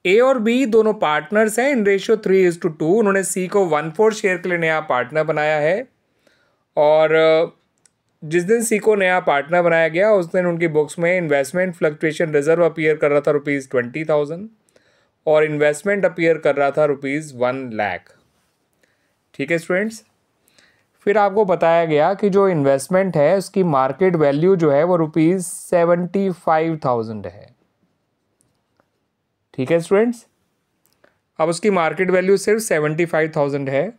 ए और बी दोनों पार्टनर्स हैं इन रेशियो 3:2। उन्होंने सी को 1/4 शेयर के लिए नया पार्टनर बनाया है और जिस दिन सी को नया पार्टनर बनाया गया उस दिन उनकी बुक्स में इन्वेस्टमेंट फ्लक्चुएशन रिजर्व अपीयर कर रहा था ₹20,000 और इन्वेस्टमेंट अपीयर कर रहा था ₹1,00,000। ठीक है स्टूडेंट्स, फिर आपको बताया गया कि जो इन्वेस्टमेंट है उसकी मार्केट वैल्यू जो है वो ₹75,000 है। ठीक है स्टूडेंट्स, अब उसकी मार्केट वैल्यू सिर्फ 75,000 है,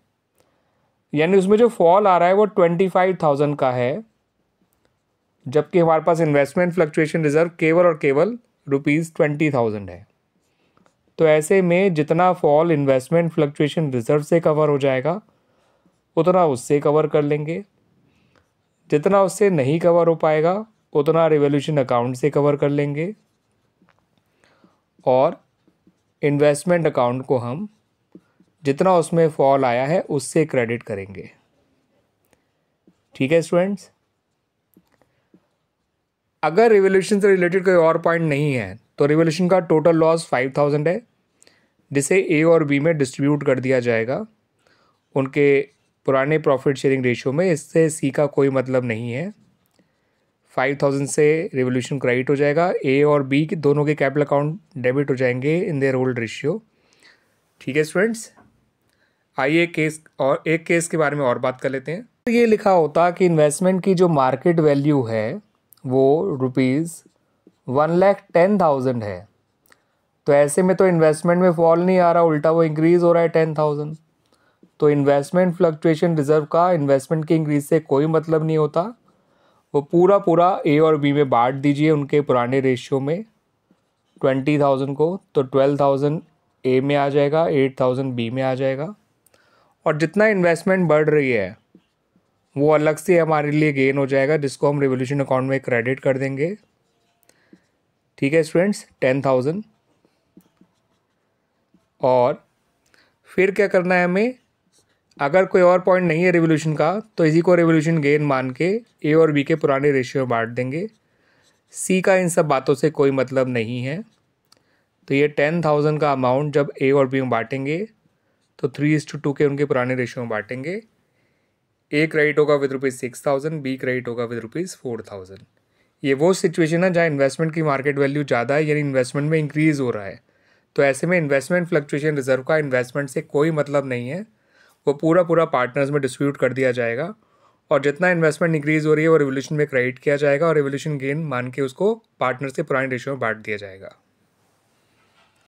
यानी उसमें जो फॉल आ रहा है वो 25,000 का है, जबकि हमारे पास इन्वेस्टमेंट फ्लक्चुएशन रिजर्व केवल और केवल ₹20,000 है। तो ऐसे में जितना फॉल इन्वेस्टमेंट फ्लक्चुएशन रिजर्व से कवर हो जाएगा उतना उससे कवर कर लेंगे, जितना उससे नहीं कवर हो पाएगा उतना रिवॉल्यूशन अकाउंट से कवर कर लेंगे और इन्वेस्टमेंट अकाउंट को हम जितना उसमें फॉल आया है उससे क्रेडिट करेंगे। ठीक है स्टूडेंट्स, अगर रिवॉल्यूशन से रिलेटेड कोई और पॉइंट नहीं है तो रिवॉल्यूशन का टोटल लॉस 5,000 है, जिसे ए और बी में डिस्ट्रीब्यूट कर दिया जाएगा उनके पुराने प्रॉफिट शेयरिंग रेशियो में। इससे सी का कोई मतलब नहीं है। 5,000 से रिवॉल्यूशन क्रेडिट हो जाएगा, ए और बी के दोनों के कैपिटल अकाउंट डेबिट हो जाएंगे इन देयर ओल्ड रेशियो। ठीक है स्टूडेंट्स, आइए एक केस के बारे में और बात कर लेते हैं। तो ये लिखा होता कि इन्वेस्टमेंट की जो मार्केट वैल्यू है वो ₹1,10,000 है। तो ऐसे में तो इन्वेस्टमेंट में फॉल नहीं आ रहा, उल्टा वो इंक्रीज़ हो रहा है 10,000। तो इन्वेस्टमेंट फ्लक्चुएशन रिजर्व का इन्वेस्टमेंट के इंक्रीज से कोई मतलब नहीं होता। वो पूरा ए और बी में बांट दीजिए उनके पुराने रेशियो में 20,000 को, तो 12,000 ए में आ जाएगा, 8,000 बी में आ जाएगा और जितना इन्वेस्टमेंट बढ़ रही है वो अलग से हमारे लिए गेन हो जाएगा, जिसको हम रिवॉल्यूशन अकाउंट में क्रेडिट कर देंगे। ठीक है स्टूडेंट्स, 10,000। और फिर क्या करना है हमें, अगर कोई और पॉइंट नहीं है रिवॉल्यूशन का तो इसी को रिवॉल्यूशन गेन मान के ए और बी के पुराने रेशियो में बांट देंगे। सी का इन सब बातों से कोई मतलब नहीं है। तो ये 10,000 का अमाउंट जब ए और बी में बांटेंगे तो 3:2 के उनके पुराने रेशियो में बांटेंगे। ए क्रेडिट होगा विद ₹6,000, बी क्रेडिट होगा विद ₹4,000। ये वो सिचुएशन है जहाँ इन्वेस्टमेंट की मार्केट वैल्यू ज़्यादा है, यानी इन्वेस्टमेंट में इंक्रीज़ हो रहा है। तो ऐसे में इन्वेस्टमेंट फ्लक्चुएशन रिजर्व का इन्वेस्टमेंट से कोई मतलब नहीं है, वो पूरा पार्टनर्स में डिस्ट्रीब्यूट कर दिया जाएगा और जितना इन्वेस्टमेंट इंक्रीज़ हो रही है वो रिवॉल्यूशन में क्रेडिट किया जाएगा और रिवॉल्यूशन गेन मान के उसको पार्टनर्स के पुराने रेशियो में बांट दिया जाएगा।